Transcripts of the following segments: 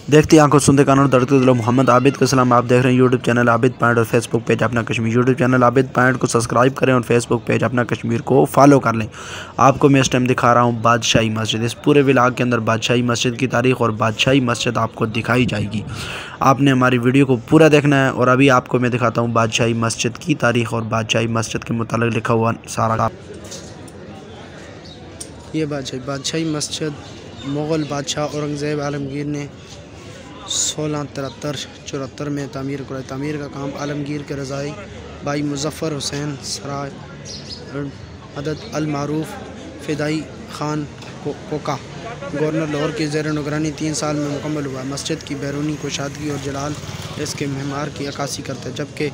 देखती आंखों सुनते कानों धड़कते दिलों मोहम्मद आबिद का सलाम। आप देख रहे हैं यूट्यूब चैनल आबिद पॉइंट और फेसबुक पेज अपना Kashmir. YouTube channel Abid point को सब्सक्राइब करें और फेसबुक पेज अपना कश्मीर को फॉलो कर लें। आपको मैं इस टाइम दिखा रहा हूं बादशाही मस्जिद। इस पूरे व्लॉग के अंदर बादशाही मस्जिद की तारीख और बादशाही मस्जिद आपको दिखाई जाएगी। आपने हमारी वीडियो को पूरा देखना है। और अभी आपको मैं दिखाता हूँ बादशाही मस्जिद की तारीख और बादशाही मस्जिद के मुतालिक लिखा हुआ सारा। ये बादशाही मस्जिद मुग़ल बादशाह औरंगज़ेब आलमगीर ने 1673-74 में तामीर कराई। तामीर का काम आलमगीर के रज़ाई भाई मुज़फ़्फ़र हुसैन सराय मदद अल मारूफ फ़िदाई ख़ान कोका गवर्नर लाहौर की ज़ेर निगरानी 3 साल में मुकम्मल हुआ। मस्जिद की बैरूनी कुशादगी और जलाल इसके मेमार की अक्कासी करते हैं, जबकि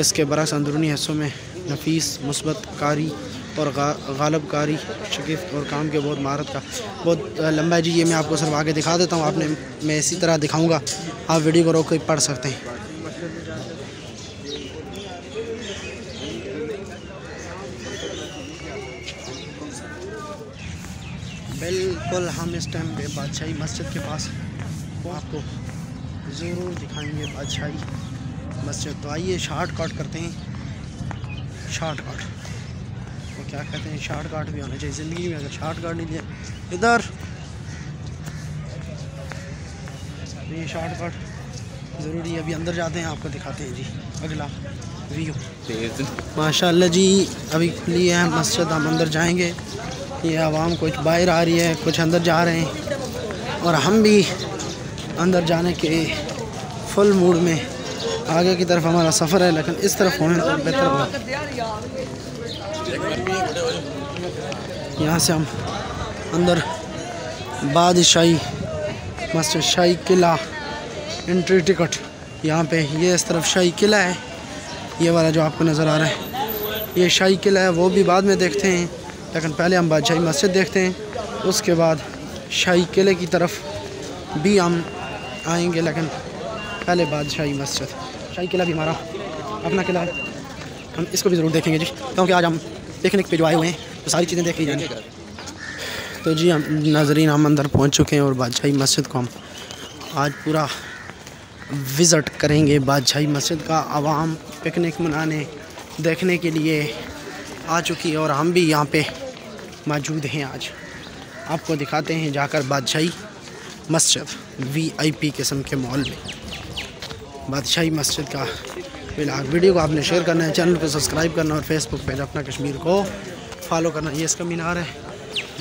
इसके बरक्स अंदरूनी हिस्सों में नफीस मुस्बत कारी और गालब कारी शकीफ़ और काम के बहुत महारत का बहुत लंबा है जी। ये मैं आपको सिर्फ आगे दिखा देता हूँ। आपने मैं इसी तरह दिखाऊंगा, आप वीडियो को रोक कर पढ़ सकते हैं। बिल्कुल हम इस टाइम पे बादशाही मस्जिद के पास आपको ज़रूर दिखाएंगे बादशाही मस्जिद। तो आइए शॉर्टकट करते हैं। शॉर्टकट वो क्या कहते हैं, शॉर्टकट भी होना चाहिए ज़िंदगी में। अगर शॉर्टकट नहीं दिया इधर ये शॉर्टकट ज़रूरी है। अभी अंदर जाते हैं, आपको दिखाते हैं जी अगला व्यू। माशाल्लाह जी अभी खुली है मस्जिद, हम अंदर जाएंगे। ये आवाम कुछ बाहर आ रही है, कुछ अंदर जा रहे हैं और हम भी अंदर जाने के फुल मूड में। आगे की तरफ हमारा सफ़र है, लेकिन इस तरफ होने तो बेहतर होगा। यहाँ से हम अंदर बादशाही मस्जिद शाही किला एंट्री टिकट यहाँ पे ये इस तरफ शाही किला है। ये वाला जो आपको नज़र आ रहा है ये शाही किला है, वो भी बाद में देखते हैं, लेकिन पहले हम बादशाही मस्जिद देखते हैं। उसके बाद शाही किले की तरफ भी हम आएंगे, लेकिन पहले बादशाही मस्जिद। शाही किला भी हमारा अपना किला है, हम इसको भी ज़रूर देखेंगे जी, क्योंकि आज हम पिकनिक पे जो आए हुए हैं तो सारी चीज़ें देख ली जाएंगी। तो जी हम नाज़रीन हम अंदर पहुंच चुके हैं और बादशाही मस्जिद को हम आज पूरा विज़िट करेंगे। बादशाही मस्जिद का आवाम पिकनिक मनाने देखने के लिए आ चुकी है और हम भी यहाँ पे मौजूद हैं। आज आपको दिखाते हैं जाकर बादशाही मस्जिद VIP किस्म के मॉल में। बादशाही मस्जिद का वीडियो को आपने शेयर करना है, चैनल को सब्सक्राइब करना और फेसबुक पेज अपना कश्मीर को फॉलो करना। ये इसका मीनार है,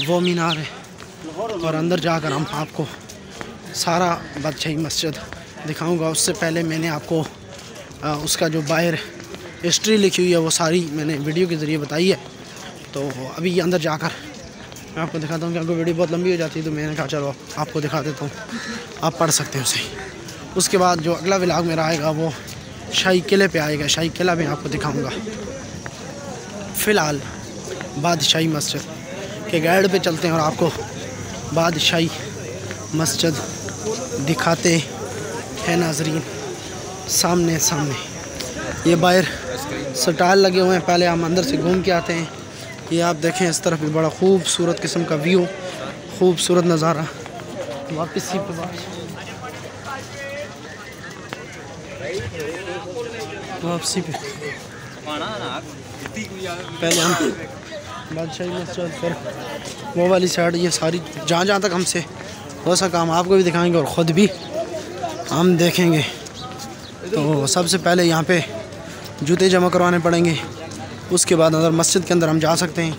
वो मीनार है, और अंदर जाकर हम आपको सारा बादशाही मस्जिद दिखाऊंगा। उससे पहले मैंने आपको उसका जो बाहर हिस्ट्री लिखी हुई है वो सारी मैंने वीडियो के ज़रिए बताई है। तो अभी अंदर जाकर मैं आपको दिखाता हूँ, क्योंकि वीडियो बहुत लंबी हो जाती है, तो मैंने कहा चलो आपको दिखा देता हूँ, आप पढ़ सकते हैं उसे। उसके बाद जो अगला व्लॉग मेरा आएगा वो शाही किले पे आएगा, शाही किला भी आपको दिखाऊंगा। फ़िलहाल बादशाही मस्जिद के गाइड पे चलते हैं और आपको बादशाही मस्जिद दिखाते हैं नाजरीन। सामने ये बाहर स्टाइल लगे हुए हैं, पहले हम अंदर से घूम के आते हैं। ये आप देखें इस तरफ भी बड़ा खूबसूरत किस्म का व्यू, खूबसूरत नज़ारा। वापस ही पे वापसी पे पहले हम बादशाही मस्जिद, फिर वो वाली साइड, ये सारी जहाँ तक हमसे हो सका हम आपको भी दिखाएंगे और ख़ुद भी हम देखेंगे। तो सबसे पहले यहाँ पे जूते जमा करवाने पड़ेंगे, उसके बाद अंदर मस्जिद के अंदर हम जा सकते हैं।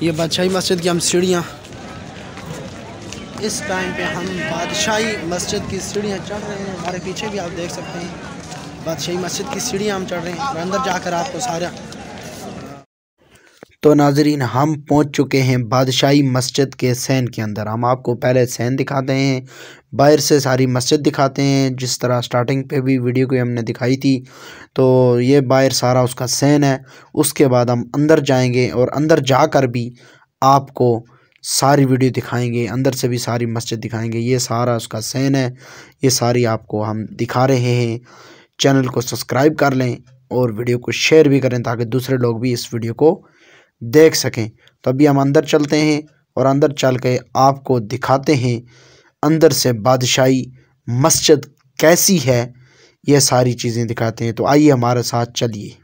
ये बादशाही मस्जिद की हम सीढ़ियाँ, इस टाइम पे हम बादशाही मस्जिद की सीढ़ियाँ चढ़ रहे हैं। हमारे पीछे भी आप देख सकते हैं बादशाही मस्जिद की सीढ़ियाँ हम चढ़ रहे हैं और अंदर जाकर आपको सारा। तो नाजरीन हम पहुंच चुके हैं बादशाही मस्जिद के सैन के अंदर। हम आपको पहले सैन दिखाते हैं, बाहर से सारी मस्जिद दिखाते हैं, जिस तरह स्टार्टिंग पे भी वीडियो को हमने दिखाई थी। तो ये बाहर सारा उसका सैन है। उसके बाद हम अंदर जाएंगे और अंदर जाकर भी आपको सारी वीडियो दिखाएंगे, अंदर से भी सारी मस्जिद दिखाएंगे। ये सारा उसका सैन है, ये सारी आपको हम दिखा रहे हैं। चैनल को सब्सक्राइब कर लें और वीडियो को शेयर भी करें, ताकि दूसरे लोग भी इस वीडियो को देख सकें। तो अभी हम अंदर चलते हैं और अंदर चल के आपको दिखाते हैं अंदर से बादशाही मस्जिद कैसी है, ये सारी चीज़ें दिखाते हैं। तो आइए हमारे साथ चलिए।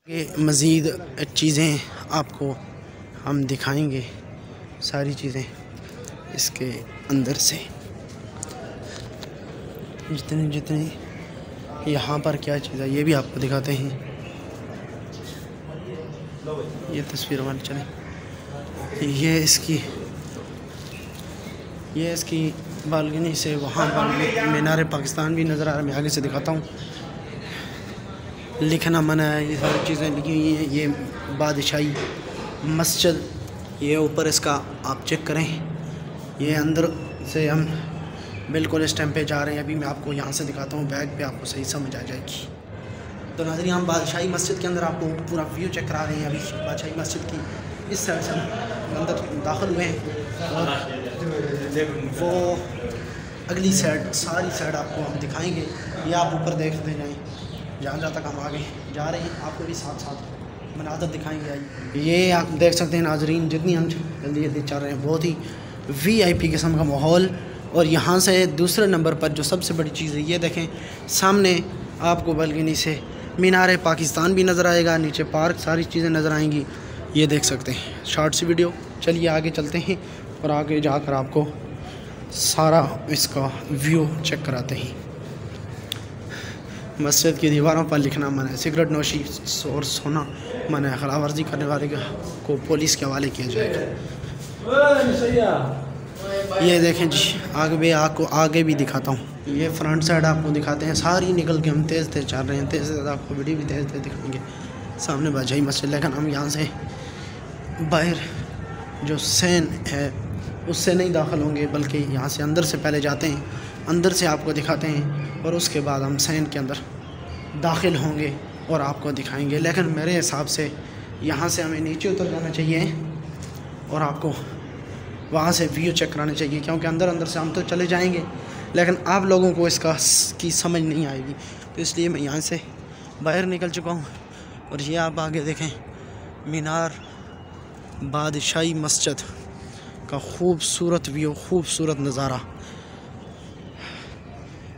ये मज़ीद चीज़ें आपको हम दिखाएंगे, सारी चीज़ें इसके अंदर से, जितने यहाँ पर क्या चीज़ है ये भी आपको दिखाते हैं। ये तस्वीर हमारे चले, ये इसकी बालकनी से वहाँ पर मीनार पाकिस्तान भी नज़र आ रहा है। मैं आगे से दिखाता हूँ। लिखना मना है, ये सारी चीज़ें लिखी हुई हैं। ये बादशाही मस्जिद, ये ऊपर इसका आप चेक करें। ये अंदर से हम बिल्कुल इस टाइम पे जा रहे हैं। अभी मैं आपको यहाँ से दिखाता हूँ, बैग पे आपको सही समझ आ जाएगी। तो नाज़रीन, हम बादशाही मस्जिद के अंदर आपको पूरा व्यू चेक करा रहे हैं। अभी बादशाही मस्जिद की इस साइड से हम अंदर दाखिल हुए हैं और वो अगली साइड, सारी साइड आपको हम दिखाएंगे। ये आप ऊपर देखते जाएँ, जहाँ तक हम आगे जा रहे हैं आपको भी साथ साथ मनाज़र दिखाएंगे। आइए, ये आप देख सकते हैं नाज़रीन, जितनी हम जल्दी चल रहे हैं, बहुत ही VIP किस्म का माहौल। और यहाँ से दूसरे नंबर पर जो सबसे बड़ी चीज़ है, ये देखें सामने आपको बालकनी से मीनार पाकिस्तान भी नज़र आएगा, नीचे पार्क, सारी चीज़ें नज़र आएंगी। ये देख सकते हैं शॉर्ट सी वीडियो। चलिए आगे चलते हैं और आगे जाकर आपको सारा इसका व्यू चेक कराते हैं। मस्जिद की दीवारों पर लिखना मना है, सिगरेट नोशी और सोना मना है, खिलाफ वर्जी करने वाले को पुलिस के हवाले किया जाएगा। ये देखें जी, आपको आगे भी दिखाता हूँ। ये फ्रंट साइड आपको दिखाते हैं, सारी निकल के हम तेज़ चल रहे हैं, तेज़ आपको वीडियो भी तेज़ दिखाएंगे। सामने बादशाही मस्जिद, लेकिन हम यहाँ से बाहर जो सैन है उससे नहीं दाखिल होंगे, बल्कि यहाँ से अंदर से पहले जाते हैं, अंदर से आपको दिखाते हैं और उसके बाद हम सैन के अंदर दाखिल होंगे और आपको दिखाएंगे। लेकिन मेरे हिसाब से यहाँ से हमें नीचे उतर जाना चाहिए और आपको वहाँ से व्यू चेक कराना चाहिए, क्योंकि अंदर से हम तो चले जाएंगे लेकिन आप लोगों को की समझ नहीं आएगी। तो इसलिए मैं यहाँ से बाहर निकल चुका हूँ। और ये आप आगे देखें, मीनार बादशाही मस्जिद का खूबसूरत व्यू, खूबसूरत नज़ारा।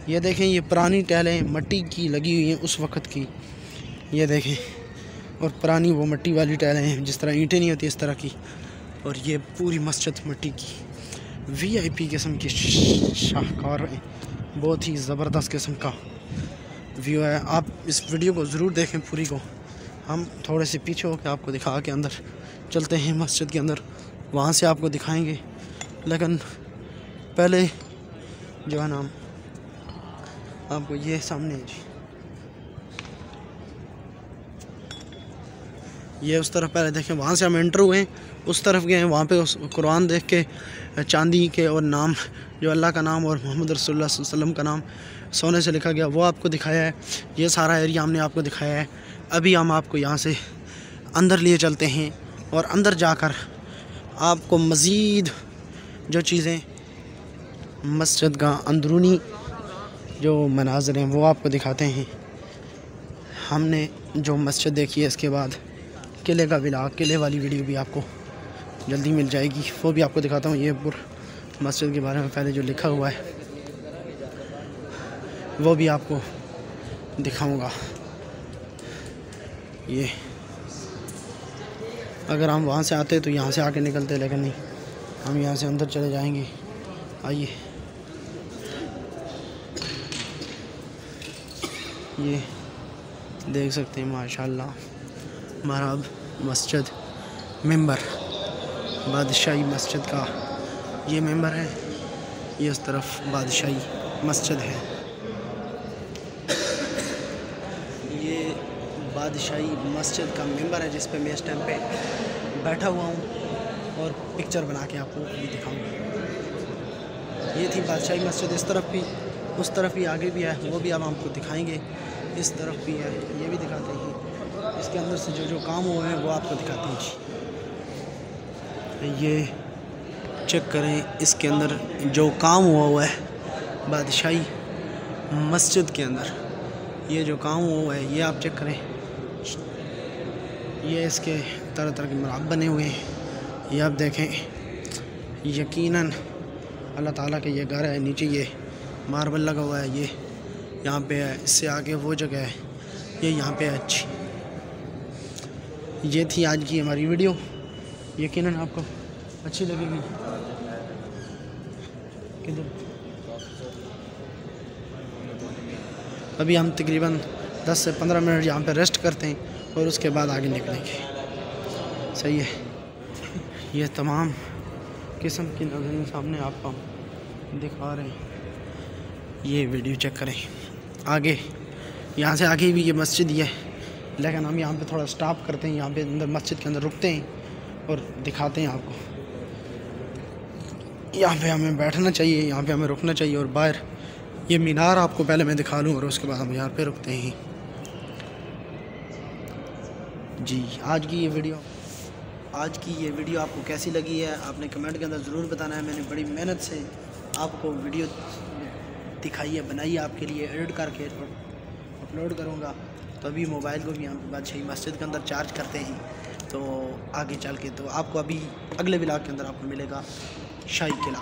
ये देखें, ये पुरानी टाइलें मट्टी की लगी हुई हैं उस वक़्त की, ये देखें। और पुरानी वो मट्टी वाली टाइलें हैं, जिस तरह ईंटें नहीं होती इस तरह की। और ये पूरी मस्जिद मिट्टी की, VIP किस्म की शाहकार है, बहुत ही ज़बरदस्त किस्म का व्यू है। आप इस वीडियो को ज़रूर देखें पूरी को। हम थोड़े से पीछे होकर आपको दिखा के अंदर चलते हैं मस्जिद के अंदर, वहाँ से आपको दिखाएंगे। लेकिन पहले जो है ना, आपको ये सामने है जी, ये उस तरफ पहले देखें, वहाँ से हम एंटर हुए, उस तरफ गए, वहाँ पे उस कुरान देख के चांदी के और नाम जो अल्लाह का नाम और मोहम्मद रसूलुल्लाह सल्लल्लाहु अलैहि वसल्लम का नाम सोने से लिखा गया, वो आपको दिखाया है। ये सारा एरिया हमने आपको दिखाया है। अभी हम आपको यहाँ से अंदर लिए चलते हैं और अंदर जाकर आपको मज़ीद जो चीज़ें मस्जिद का अंदरूनी जो मनाज़र हैं वो आपको दिखाते हैं। हमने जो मस्जिद देखी है, इसके बाद किले का व्लॉग, किले वाली वीडियो भी आपको जल्दी मिल जाएगी, वो भी आपको दिखाता हूँ। ये पूरा मस्जिद के बारे में पहले जो लिखा हुआ है वो भी आपको दिखाऊंगा। ये अगर हम वहाँ से आते तो यहाँ से आके निकलते, लेकिन नहीं, हम यहाँ से अंदर चले जाएंगे। आइए, ये देख सकते हैं माशाल्लाह महराब मस्जिद, मेंबर बादशाही मस्जिद का ये मेंबर है। ये इस तरफ बादशाही मस्जिद है। ये बादशाही मस्जिद का मेंबर है जिस पे मैं इस टाइम पे बैठा हुआ हूँ और पिक्चर बना के आपको भी दिखाऊंगा। ये थी बादशाही मस्जिद। इस तरफ भी, उस तरफ भी आगे भी है, वो भी अब आपको दिखाएंगे। इस तरफ भी है, ये भी दिखाते हैं। इसके अंदर से जो काम हुए हैं वो आपको दिखाते हैं जी। ये चेक करें, इसके अंदर जो काम हुआ है बादशाही मस्जिद के अंदर, ये जो काम हुआ है ये आप चेक करें। ये इसके तरह तरह के मराब बने हुए हैं, ये आप देखें। यकीनन अल्लाह ताला का ये घर है। नीचे ये मार्बल लगा हुआ है, ये यहाँ पे है। इससे आगे वो जगह है, ये यहाँ पे है। अच्छी, ये थी आज की हमारी वीडियो, यकीनन आपको अच्छी लगेगी। किधर अभी हम तकरीबन 10 से 15 मिनट यहाँ पे रेस्ट करते हैं और उसके बाद आगे निकलेंगे। सही है। ये तमाम किस्म की नज़रें सामने आपको दिखा रहे हैं। ये वीडियो चेक करें। आगे यहाँ से आगे भी ये मस्जिद ही है, लेकिन हम यहाँ पे थोड़ा स्टॉप करते हैं। यहाँ पे अंदर मस्जिद के अंदर रुकते हैं और दिखाते हैं आपको। यहाँ पे हमें बैठना चाहिए, यहाँ पे हमें रुकना चाहिए। और बाहर ये मीनार आपको पहले मैं दिखा लूँ और उसके बाद हम यहाँ पे रुकते हैं। जी, आज की ये वीडियो आपको कैसी लगी है आपने कमेंट के अंदर ज़रूर बताना है। मैंने बड़ी मेहनत से आपको वीडियो दिखाई है, बनाई है आपके लिए, एडिट करके अपलोड करूँगा। तो अभी मोबाइल को भी हम बादशाही मस्जिद के अंदर चार्ज करते हैं। तो आगे चल के तो आपको अभी अगले व्लॉग के अंदर आपको मिलेगा शाही किला।